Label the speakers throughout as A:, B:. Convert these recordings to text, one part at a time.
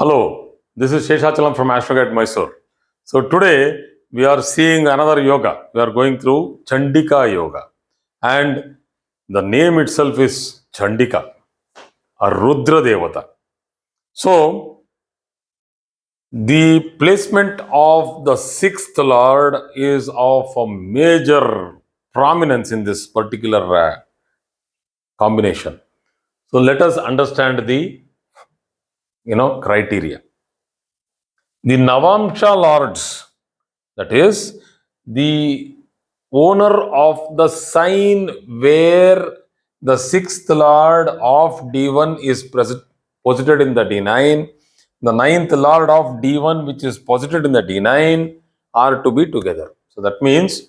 A: Hello, this is Sheshachalam from Astroguide Mysore. So today we are seeing another yoga. We are going through Chandika Yoga, and the name itself is Chandika, a Rudra Devata. So the placement of the sixth Lord is of a major prominence in this particular combination. So let us understand the criteria. The Navamsha Lords, that is, the owner of the sign where the sixth Lord of D1 is posited in the D9, the ninth Lord of D1 which is posited in the D9 are to be together. So that means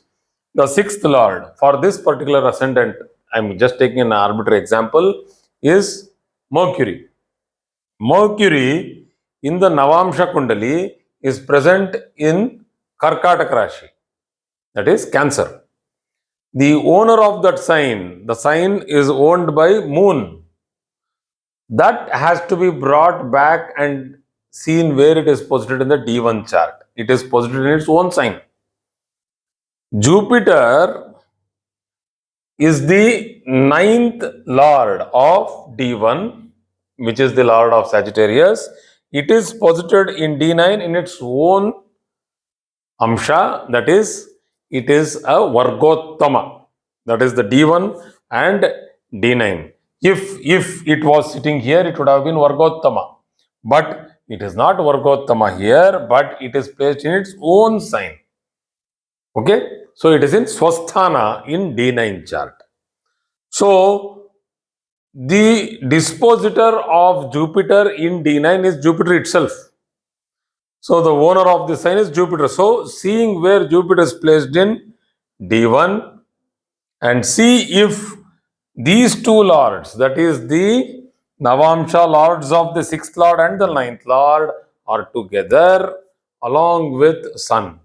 A: the sixth Lord for this particular ascendant, I'm just taking an arbitrary example, is Mercury. Mercury in the Navamsha Kundali is present in Karkataka Rashi, that is Cancer. The owner of that sign, the sign is owned by Moon. That has to be brought back and seen where it is posited in the D1 chart. It is posited in its own sign. Jupiter is the ninth lord of D1, which is the lord of Sagittarius. It is posited in D9 in its own Amsha, that is, it is a Vargottama, that is the D1 and D9. If it was sitting here, it would have been Vargottama. But it is not Vargottama here, but it is placed in its own sign. Okay? So it is in Swasthana in D9 chart. So the dispositor of Jupiter in D9 is Jupiter itself. So the owner of the sign is Jupiter. So seeing where Jupiter is placed in D1 and see if these two lords, that is the Navamsha lords of the sixth lord and the ninth lord, are together along with Sun.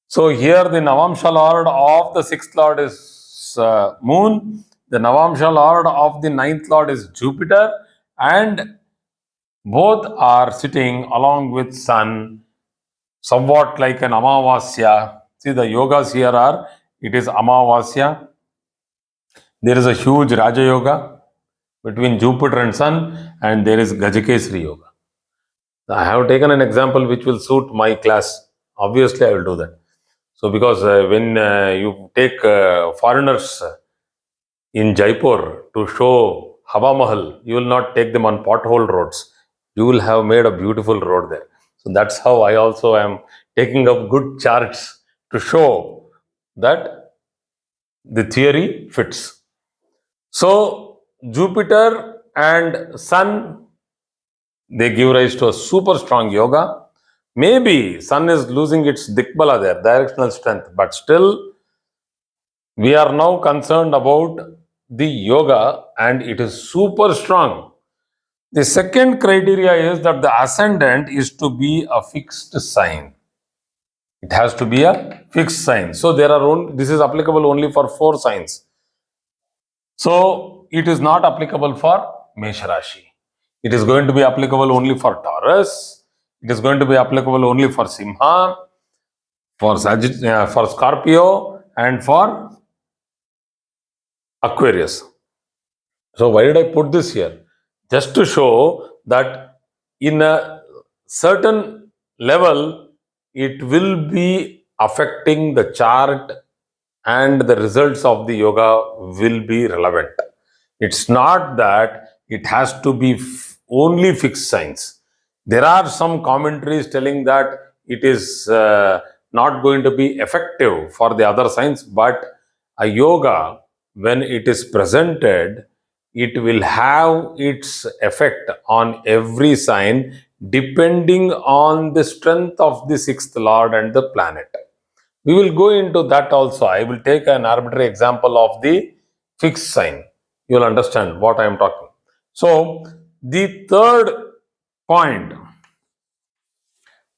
A: So here the Navamsha lord of the sixth lord is Moon, the Navamsha lord of the ninth lord is Jupiter, and both are sitting along with Sun, somewhat like an Amavasya. See, the yogas here are, it is Amavasya. There is a huge Raja Yoga between Jupiter and Sun, and there is Gajakesari Yoga. I have taken an example which will suit my class. Obviously, I will do that. So, because when you take foreigners in Jaipur to show Hawa Mahal, you will not take them on pothole roads. You will have made a beautiful road there. So that's how I also am taking up good charts to show that the theory fits. So Jupiter and Sun, they give rise to a super strong yoga. Maybe Sun is losing its dikbala there, directional strength, but still we are now concerned about the yoga and it is super strong. The second criteria is that the ascendant is to be a fixed sign. It has to be a fixed sign. So there are only, this is applicable only for 4 signs. So it is not applicable for Mesha Rashi. It is going to be applicable only for Taurus. It is going to be applicable only for Simha, for for Scorpio, and for Aquarius. So why did I put this here? Just to show that in a certain level, it will be affecting the chart and the results of the yoga will be relevant. It's not that it has to be only fixed signs. There are some commentaries telling that it is not going to be effective for the other signs, but a yoga, when it is presented, it will have its effect on every sign depending on the strength of the sixth lord and the planet. We will go into that also. I will take an arbitrary example of the fixed sign. You will understand what I am talking. So, the third point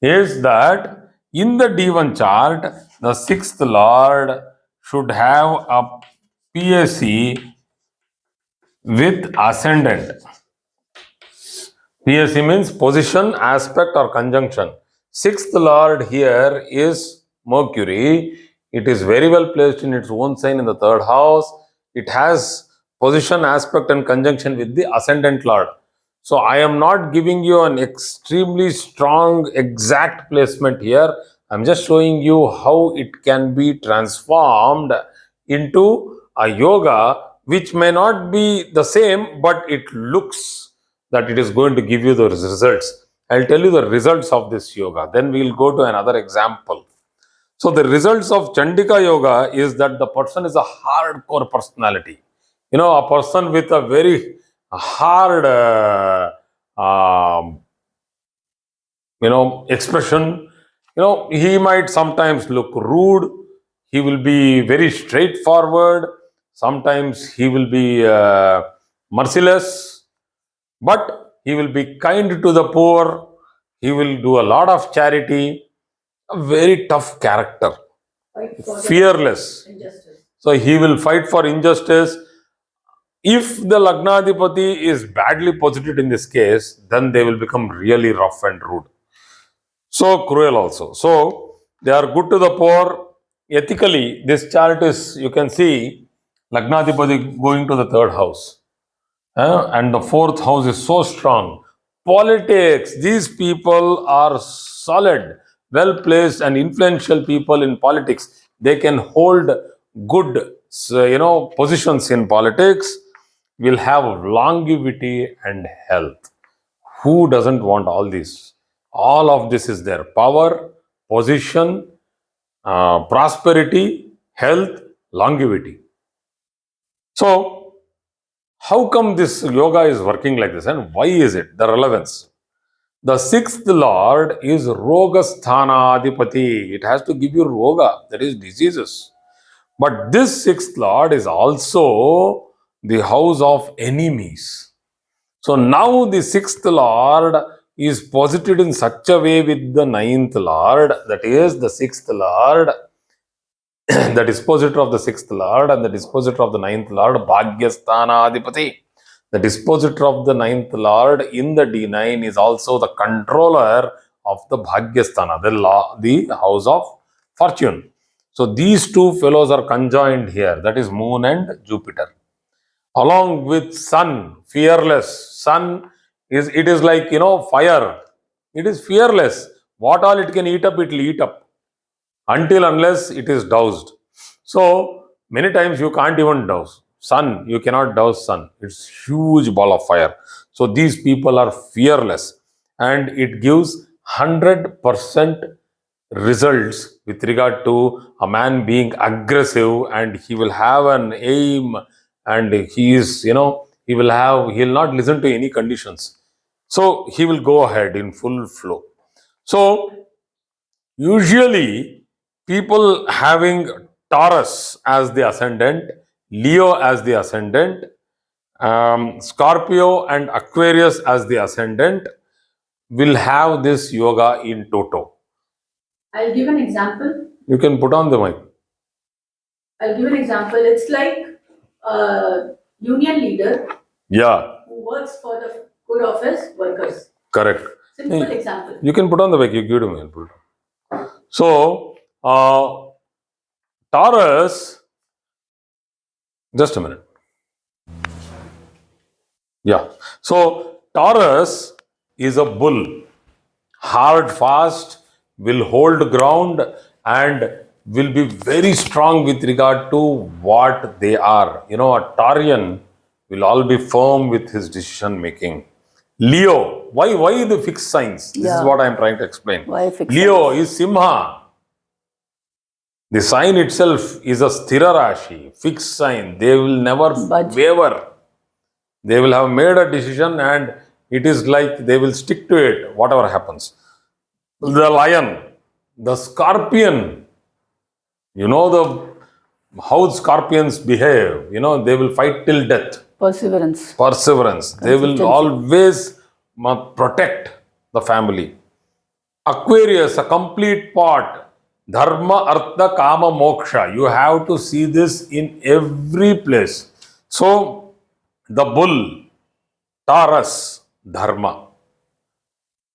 A: is that in the D1 chart, the sixth lord should have a PAC with ascendant. PSC means position, aspect, or conjunction. Sixth lord here is Mercury. It is very well placed in its own sign in the third house. It has position, aspect, and conjunction with the ascendant lord. So I am not giving you an extremely strong exact placement here. I'm just showing you how it can be transformed into a yoga which may not be the same, but it looks that it is going to give you those results. I'll tell you the results of this yoga. Then we'll go to another example. So the results of Chandika Yoga is that the person is a hardcore personality. A person with a very hard, expression. He might sometimes look rude. He will be very straightforward. Sometimes he will be merciless, but he will be kind to the poor. He will do a lot of charity. A very tough character, fearless. So he will fight for injustice. If the Lagnadipati is badly posited in this case, then they will become really rough and rude. So cruel also. So they are good to the poor. Ethically, this chart is, you can see, Lagnadipati going to the third house. And the fourth house is so strong. Politics, these people are solid, well placed, and influential people in politics. They can hold good, positions in politics, will have longevity and health. Who doesn't want all this? All of this is there: power, position, prosperity, health, longevity. So, how come this yoga is working like this, and why is it? The relevance. The sixth lord is Rogasthana It has to give you roga, that is diseases. But this sixth lord is also the house of enemies. So now the sixth lord is posited in such a way with the ninth lord, that is the sixth lord, the dispositor of the sixth lord and the dispositor of the ninth lord, Bhagyasthanadipati. The dispositor of the ninth lord in the D9 is also the controller of the Bhagyasthana, the house of fortune. So these two fellows are conjoined here, that is moon and Jupiter. Along with sun, fearless. Sun is like fire. It is fearless. What all it can eat up, it will eat up until unless it is doused. So many times you can't even douse. Sun, you cannot douse sun. It's huge ball of fire. So these people are fearless, and it gives 100% results with regard to a man being aggressive, and he will have an aim, and he will not listen to any conditions. So he will go ahead in full flow. So usually people having Taurus as the ascendant, Leo as the ascendant, Scorpio and Aquarius as the ascendant will have this yoga in toto.
B: I'll give an example.
A: You can put on the mic.
B: I'll give an example. It's like a union leader who works for the good of his workers.
A: Correct.
B: Simple example.
A: You can put on the mic. You give to me. So, Taurus, just a minute. Yeah. So, Taurus is a bull, hard, fast, will hold ground, and will be very strong with regard to what they are. A Taurian will all be firm with his decision making. Leo, why the fixed signs? This is what I am trying to explain.
B: Why fixed
A: Leo is Simha. The sign itself is a sthira rashi, fixed sign. They will never waver. They will have made a decision, and it is like they will stick to it, whatever happens. The lion, the scorpion, how scorpions behave. They will fight till death.
B: Perseverance.
A: They will always protect the family. Aquarius, a complete pot. Dharma, Artha, Kama, Moksha. You have to see this in every place. So, the bull, Taurus, Dharma.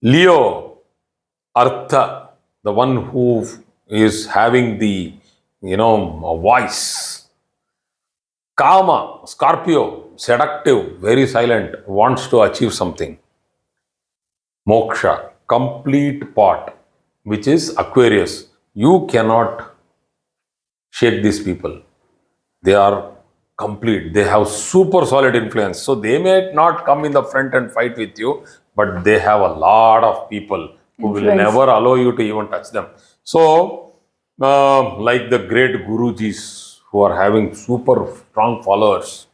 A: Leo, Artha, the one who is having the, voice. Kama, Scorpio, seductive, very silent, wants to achieve something. Moksha, complete pot, which is Aquarius. You cannot shake these people. They are complete. They have super solid influence. So they may not come in the front and fight with you, but they have a lot of people who will
B: Influence.
A: never allow you to even touch them. So, like the great Gurujis who are having super strong followers,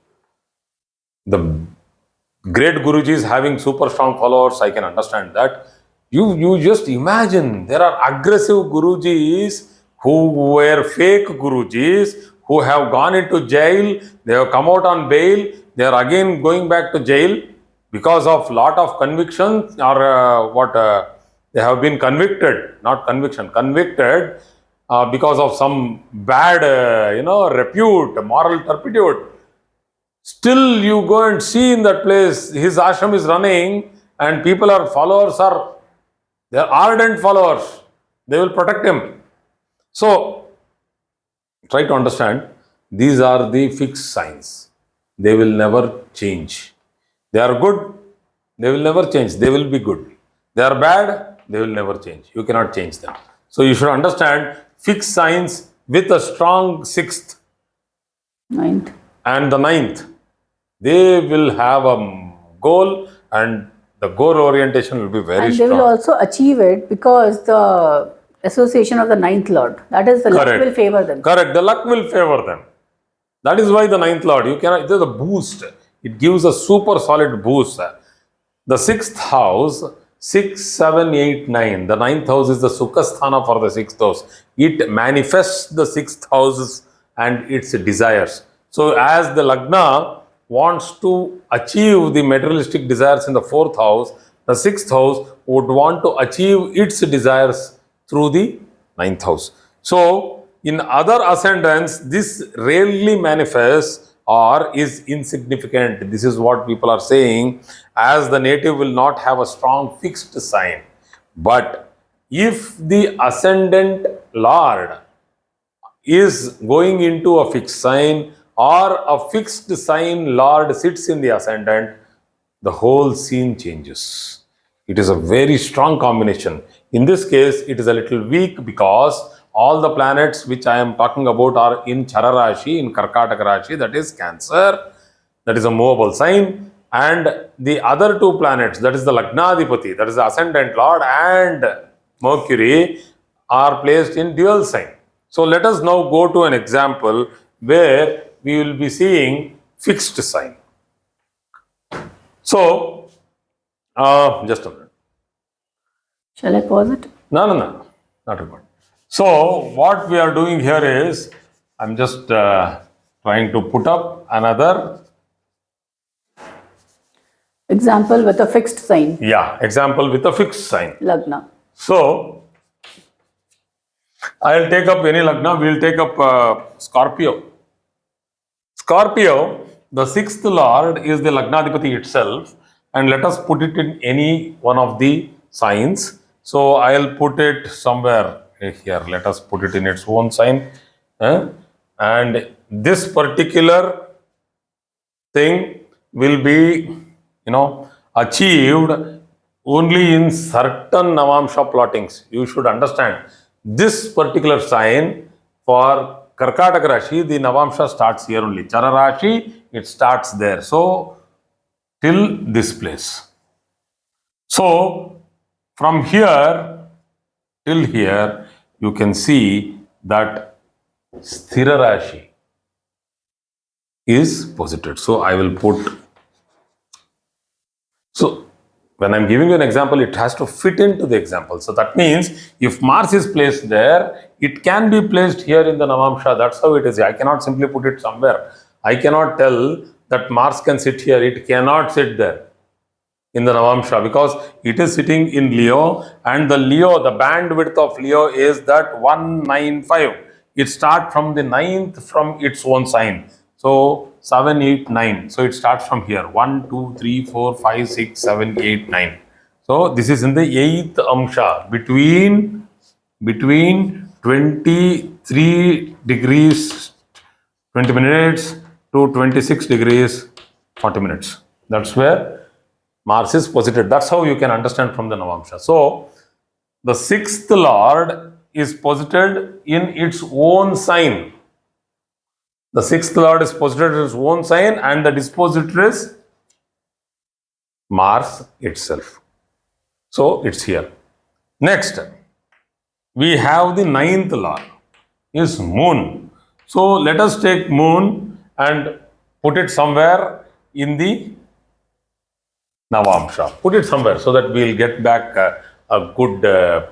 A: the great Gurujis having super strong followers, I can understand that. You just imagine there are aggressive Gurujis who were fake Gurujis who have gone into jail, they have come out on bail, they are again going back to jail because of lot of convictions or they have been convicted, not conviction, convicted because of some bad, repute, moral turpitude. Still, you go and see in that place, his ashram is running, and people are followers, they are ardent followers. They will protect him. So, try to understand, these are the fixed signs. They will never change. They are good, they will never change. They will be good. They are bad, they will never change. You cannot change them. So, you should understand fixed signs with a strong sixth
B: Ninth.
A: and the ninth. They will have a goal, and the goal orientation will be very
B: And
A: strong.
B: they will also achieve it because the association of the ninth lord, that is, the luck
A: Correct.
B: will favor them.
A: Correct. The luck will favor them. That is why the ninth lord, you cannot, it is a boost. It gives a super solid boost. The sixth house, 6, 7, 8, 9. The ninth house is the Sukhasthana for the sixth house. It manifests the sixth houses and its desires. So, as the Lagna wants to achieve the materialistic desires in the fourth house, the sixth house would want to achieve its desires through the ninth house. So, in other ascendants, this rarely manifests or is insignificant. This is what people are saying, as the native will not have a strong fixed sign. But if the ascendant lord is going into a fixed sign, or a fixed sign lord sits in the ascendant, the whole scene changes. It is a very strong combination. In this case, it is a little weak because all the planets which I am talking about are in Chara Rashi, in Karkataka Rashi, that is Cancer, that is a movable sign, and the other two planets, that is the Lagnadipati, that is the ascendant lord, and Mercury, are placed in dual sign. So let us now go to an example where we will be seeing fixed sign. So, just a minute.
B: Shall I pause it?
A: No, not important. So, what we are doing here is, I'm just trying to put up another
B: Example with a fixed sign.
A: Yeah, example with a fixed sign.
B: Lagna.
A: So, I'll take up any Lagna, we'll take up Scorpio. Scorpio, the sixth lord is the Lagnadipati itself, and let us put it in any one of the signs. So, I'll put it somewhere here, let us put it in its own sign. And this particular thing will be, achieved only in certain Navamsha plottings. You should understand this particular sign for Karkataka Rashi, the Navamsha starts here only. Chara Rashi, it starts there. So, till this place. So, from here till here, you can see that Sthira Rashi is posited. So, I will put. So, when I'm giving you an example, it has to fit into the example. So, that means if Mars is placed there, it can be placed here in the Navamsha. That's how it is. I cannot simply put it somewhere. I cannot tell that Mars can sit here. It cannot sit there in the Navamsha because it is sitting in Leo, and the Leo, the bandwidth of Leo is that 195. It starts from the ninth from its own sign. So 7, 8, 9. So it starts from here 1, 2, 3, 4, 5, 6, 7, 8, 9. So this is in the 8th amsha between 23 degrees 20 minutes to 26 degrees 40 minutes. That's where Mars is posited. That's how you can understand from the Navamsha. So the 6th Lord is posited in its own sign. The 6th Lord is posited in its own sign, and the dispositor is Mars itself. So it's here. Next, we have the 9th Lord is Moon. So let us take Moon and put it somewhere in the Navamsha. Put it somewhere so that we'll get back a good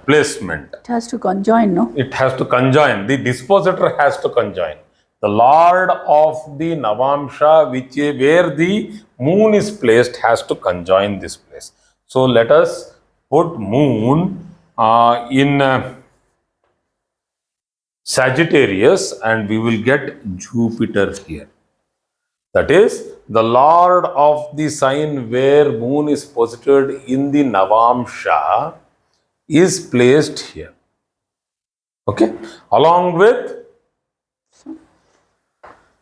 A: placement.
B: It has to conjoin, no?
A: It has to conjoin. The dispositor has to conjoin. The Lord of the Navamsha, where the Moon is placed, has to conjoin this place. So let us put Moon in Sagittarius, and we will get Jupiter here. That is, the Lord of the sign where Moon is posited in the Navamsha is placed here. Okay, along with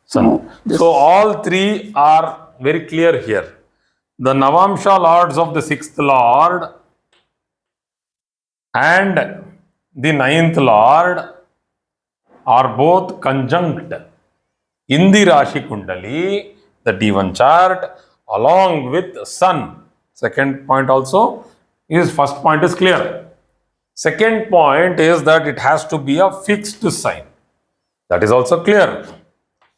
A: Sun. So all three are very clear here. The Navamsha lords of the 6th Lord and the 9th Lord are both conjunct in the Rashi Kundali, the D1 chart, along with Sun. Second point also is, first point is clear. Second point is that it has to be a fixed sign. That is also clear.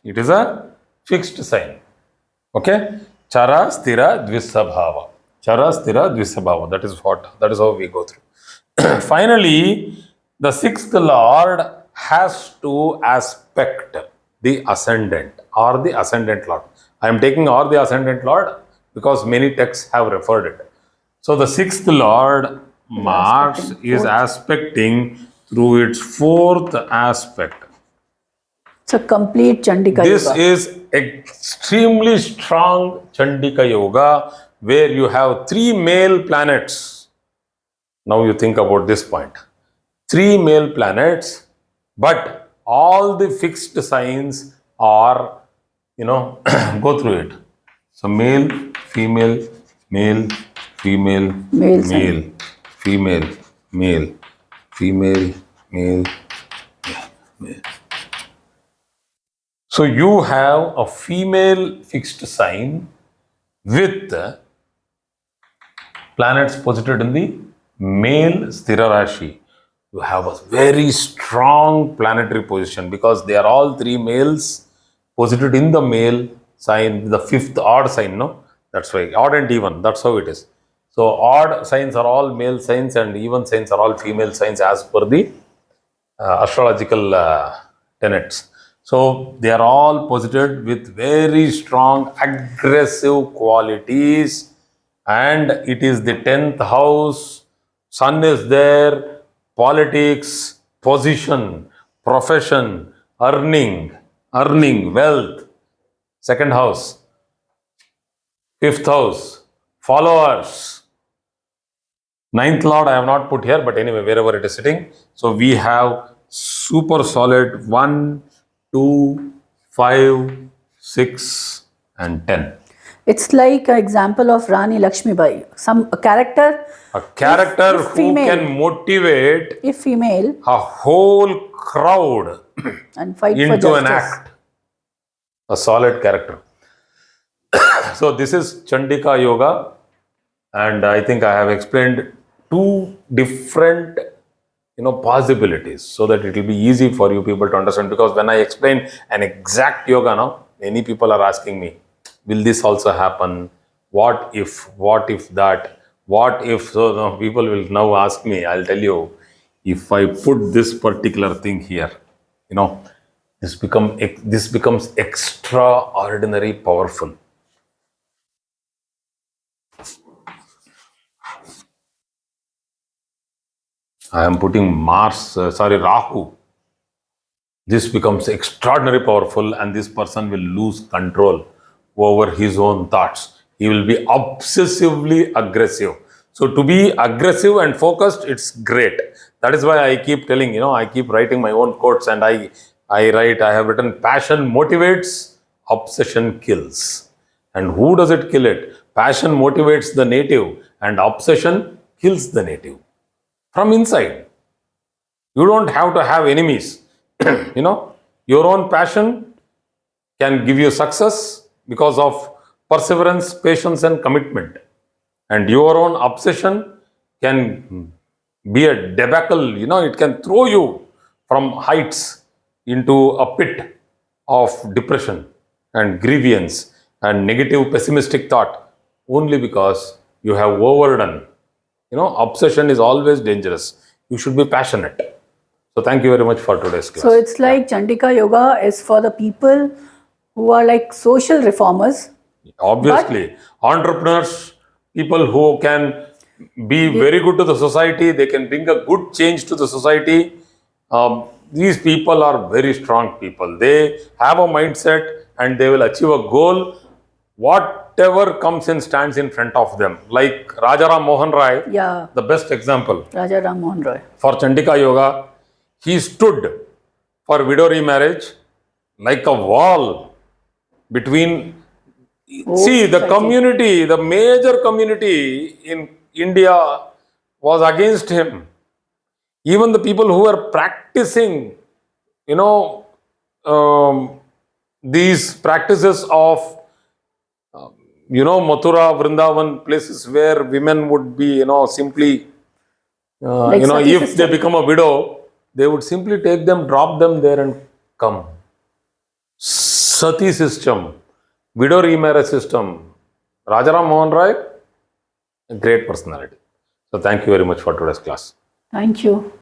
A: It is a fixed sign. Okay? Chara, Stira, Dvisabhava. Chara, Stira, Dvisabhava. That is how we go through. Finally, the 6th Lord has to aspect the ascendant or the ascendant Lord. I am taking or the ascendant Lord because many texts have referred it. So the 6th Lord, Mars, is aspecting through its 4th aspect.
B: It's a complete Chandika
A: This
B: Yoga.
A: is extremely strong Chandika Yoga where you have 3 male planets. Now you think about this point. 3 male planets, but all the fixed signs are, go through it. So male, female, male, female, male, female, male, female, male, male. So you have a female fixed sign with planets posited in the male Sthira Rashi. You have a very strong planetary position because they are all 3 males posited in the male sign, the 5th odd sign, no? That's why odd and even, that's how it is. So odd signs are all male signs and even signs are all female signs as per the astrological tenets. So they are all posited with very strong aggressive qualities, and it is the 10th house. Sun is there, politics, position, profession, earning, wealth. Second house, 5th house, followers. 9th Lord I have not put here, but anyway, wherever it is sitting. So we have super solid 1, 2, 5, 6, and 10.
B: It's like an example of Rani Lakshmibai. A character
A: If who female, can motivate
B: if female,
A: a whole crowd
B: and fight
A: into
B: for justice.
A: an act. A solid character. So this is Chandika Yoga, and I think I have explained 2 different possibilities so that it will be easy for you people to understand, because when I explain an exact yoga now, many people are asking me, will this also happen? What if that? What if? So now people will now ask me, I'll tell you, if I put this particular thing here, this becomes extraordinary powerful. I am putting Rahu. This becomes extraordinarily powerful, and this person will lose control over his own thoughts. He will be obsessively aggressive. So to be aggressive and focused, it's great. That is why I keep telling, I keep writing my own quotes, and I have written, passion motivates, obsession kills. And who does it kill it? Passion motivates the native and obsession kills the native. From inside. You don't have to have enemies. Your own passion can give you success because of perseverance, patience, and commitment. And your own obsession can be a debacle, it can throw you from heights into a pit of depression and grievance and negative pessimistic thought only because you have overdone. Obsession is always dangerous. You should be passionate. So thank you very much for today's class.
B: So it's like Chandika Yoga is for the people who are like social reformers.
A: Obviously, entrepreneurs, people who can be very good to the society, they can bring a good change to the society. These people are very strong people. They have a mindset and they will achieve a goal. Whatever comes and stands in front of them, like Rajaram Mohan Roy,
B: Yeah,
A: the best example
B: Rajaram Mohan Roy.
A: for Chandika Yoga, he stood for widow remarriage like a wall between. See, the
B: society.
A: community, the major community in India was against him. Even the people who were practicing, these practices of, Mathura, Vrindavan, places where women would be, simply,
B: Like
A: if
B: Sati
A: they
B: system.
A: become a widow, they would simply take them, drop them there and come. Sati system, widow remarriage system. Rajaram Mohan Roy, a great personality. So thank you very much for today's class.
B: Thank you.